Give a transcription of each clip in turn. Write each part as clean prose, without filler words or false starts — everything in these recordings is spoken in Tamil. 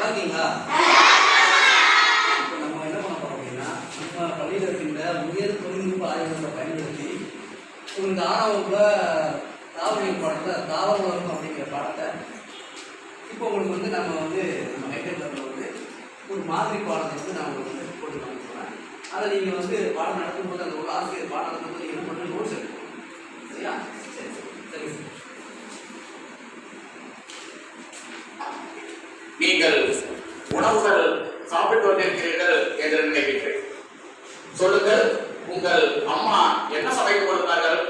இருக்கீங்களா? இப்போ நம்ம என்ன பண்ண போறோம் அப்படின்னா, நம்ம பள்ளியில் இருக்கின்ற உயர் தொழில்நுட்ப ஆய்வுகளை பயன்படுத்தி உங்களுக்கு 6ஆம் வகுப்புல தாவரவியல் பாடத்தில் தாவர வளர்ப்பு அப்படிங்கிற பாடத்தை இப்போ உங்களுக்கு வந்து நம்ம கைட்டத்தில் வந்து ஒரு மாதிரி பாடத்தை வந்து நான் உங்களுக்கு வந்து போட்டு காமிக்கிறேன். அதை நீங்கள் வந்து பாடம் நடத்தும்போது அந்த ஒரு ஆசிரியர் பாடம் நடத்தும்போது நீங்கள் என்ன பண்ண நோட்ஸ் எடுக்கணும். சரியா? சரி சரி சரி. நீங்கள் உணவுகள் சாப்பிட்டு கொண்டிருக்கிறீர்கள் என்று நினைக்கிறேன். சொல்லுங்கள், உங்கள் அம்மா என்ன சமைத்து கொடுத்தார்கள்?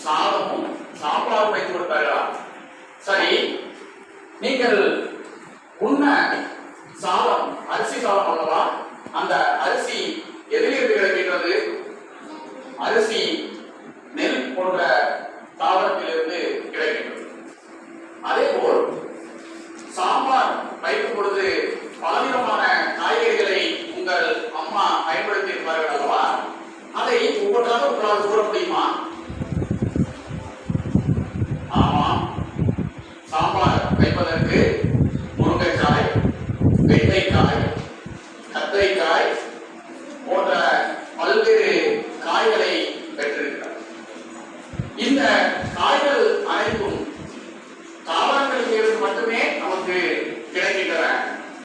சாதமும் சாப்பாடும் வைத்து கொடுத்தார்களா? சரி, நீங்கள் உண்ண சாதம் அரிசி சாதம் அல்லவா? அந்த அரிசி எதிலிருந்து கிடைக்கின்றது? அரிசி நெல் போன்ற தாவரத்திலிருந்து கிடைக்கின்றது. அதே போல் சாம்பார் வைக்கும் பொழுது பலவிதமான காய்கறிகளை உங்கள் அம்மா பயன்படுத்தி இருப்பார்கள் அல்லவா? அதை ஒவ்வொன்றாக உங்களால் கூற முடியுமா?